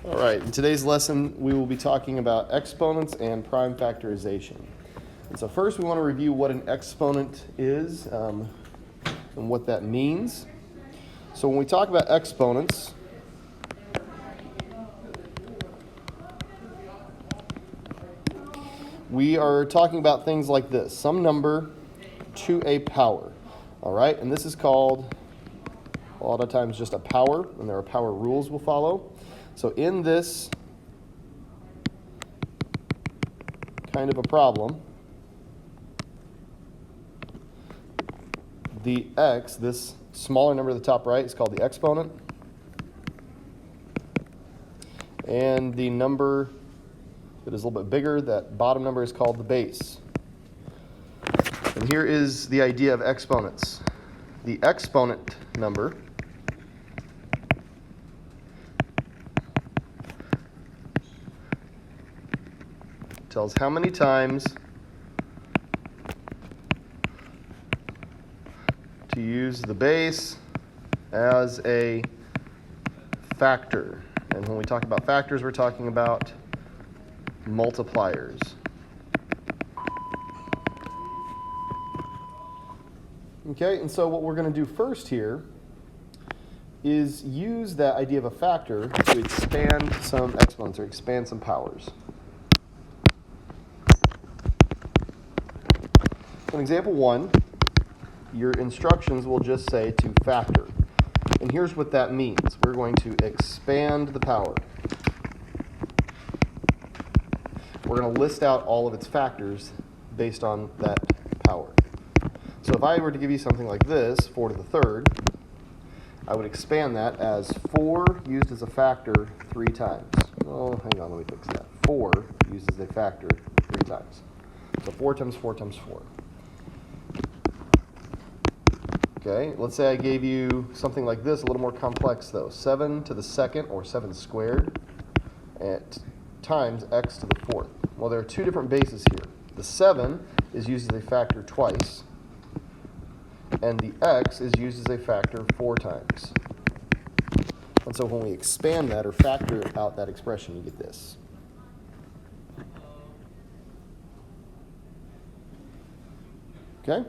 All right, in today's lesson, we will be talking about exponents and prime factorization. And so first, we want to review what an exponent is and what that means. So when we talk about exponents, we are talking about things like this: some number to a power. All right, and this is called a lot of times just a power, and there are power rules we'll follow. So in this kind of a problem, the x, this smaller number at the top right, is called the exponent. And the number that is a little bit bigger, that bottom number, is called the base. And here is the idea of exponents. The exponent number tells how many times to use the base as a factor. And when we talk about factors, we're talking about multipliers. Okay, and so what we're going to do first here is use that idea of a factor to expand some exponents or expand some powers. In example 1, your instructions will just say to factor. And here's what that means. We're going to expand the power. We're going to list out all of its factors based on that power. So if I were to give you something like this, 4 to the third, I would expand that as 4 used as a factor 3 times. Oh, hang on, let me fix that. 4 used as a factor 3 times. So 4 times 4 times 4. Okay, let's say I gave you something like this, a little more complex though. 7 to the second, or 7 squared, at times x to the fourth. Well, there are two different bases here. The 7 is used as a factor twice, and the x is used as a factor 4 times. And so when we expand that or factor out that expression, you get this. Okay?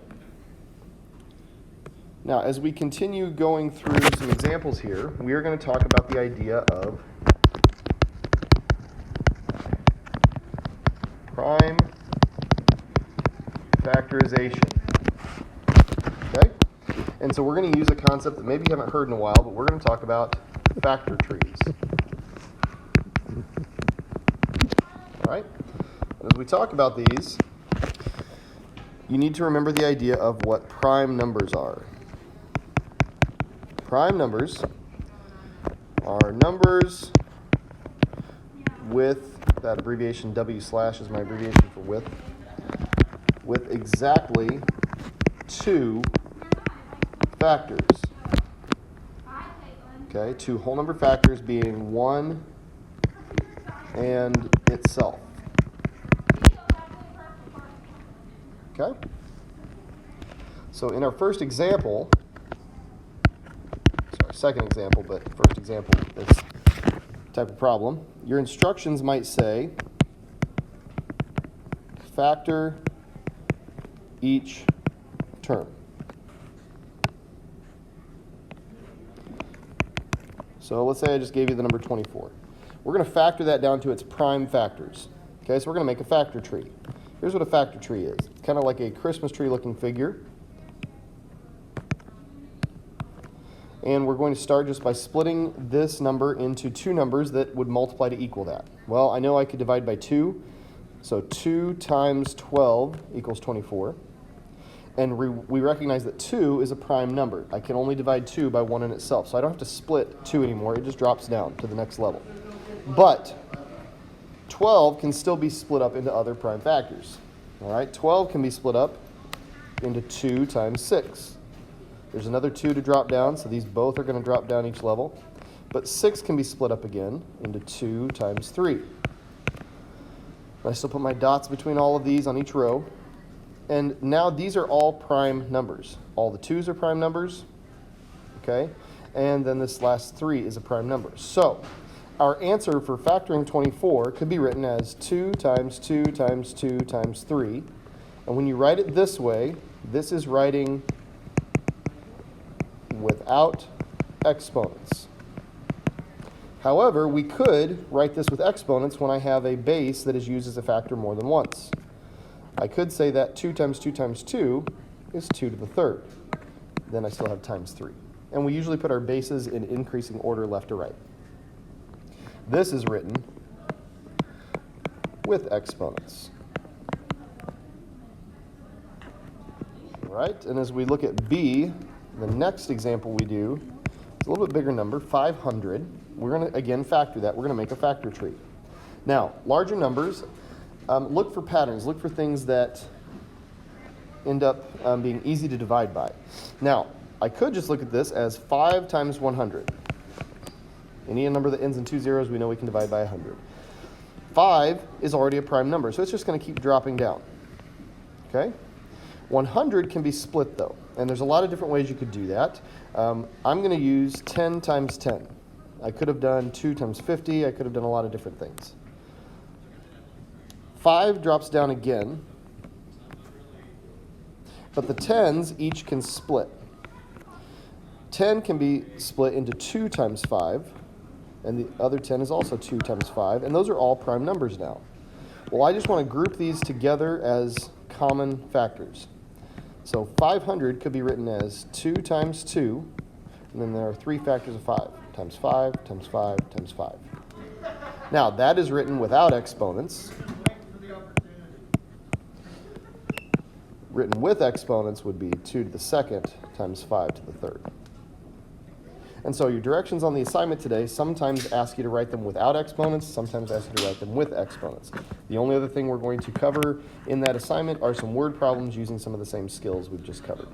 Now, as we continue going through some examples here, we are going to talk about the idea of prime factorization. Okay? And so we're going to use a concept that maybe you haven't heard in a while, but we're going to talk about factor trees. All right? And as we talk about these, you need to remember the idea of what prime numbers are. Prime numbers are numbers with, that abbreviation W/ is my abbreviation for with exactly 2 factors. Okay, 2 whole number factors being 1 and itself. Okay? So in our first example, second example, but first example, this type of problem, your instructions might say factor each term. So let's say I just gave you the number 24. We're going to factor that down to its prime factors. Okay, so we're going to make a factor tree. Here's what a factor tree is. It's kind of like a Christmas tree looking figure. And we're going to start just by splitting this number into 2 numbers that would multiply to equal that. Well, I know I could divide by 2. So 2 times 12 equals 24. And we recognize that 2 is a prime number. I can only divide 2 by 1 in itself. So I don't have to split 2 anymore. It just drops down to the next level. But 12 can still be split up into other prime factors. All right, 12 can be split up into 2 times 6. There's another 2 to drop down, so these both are going to drop down each level. But 6 can be split up again into 2 times 3. I still put my dots between all of these on each row. And now these are all prime numbers. All the 2's are prime numbers. Okay? And then this last 3 is a prime number. So Our answer for factoring 24 could be written as 2 times 2 times 2 times 3. And when you write it this way, this is writing without exponents. However, we could write this with exponents when I have a base that is used as a factor more than once. I could say that 2 times 2 times 2 is 2 to the third. Then I still have times 3. And we usually put our bases in increasing order left to right. This is written with exponents. All right, and as we look at B, the next example we do is a little bit bigger number, 500. We're going to, again, factor that. We're going to make a factor tree. Now, larger numbers, look for patterns. Look for things that end up being easy to divide by. Now, I could just look at this as 5 times 100. Any number that ends in 2 zeros, we know we can divide by 100. 5 is already a prime number, so it's just going to keep dropping down. Okay? 100 can be split, though, and there's a lot of different ways you could do that. I'm going to use 10 times 10. I could have done 2 times 50. I could have done a lot of different things. 5 drops down again, but the 10s each can split. 10 can be split into 2 times 5, and the other 10 is also 2 times 5, and those are all prime numbers now. Well, I just want to group these together as common factors. So 500 could be written as 2 times 2, and then there are 3 factors of 5, times 5, times 5, times 5. Now, that is written without exponents. Written with exponents would be 2 to the second times 5 to the third. And so your directions on the assignment today sometimes ask you to write them without exponents, sometimes ask you to write them with exponents. The only other thing we're going to cover in that assignment are some word problems using some of the same skills we've just covered.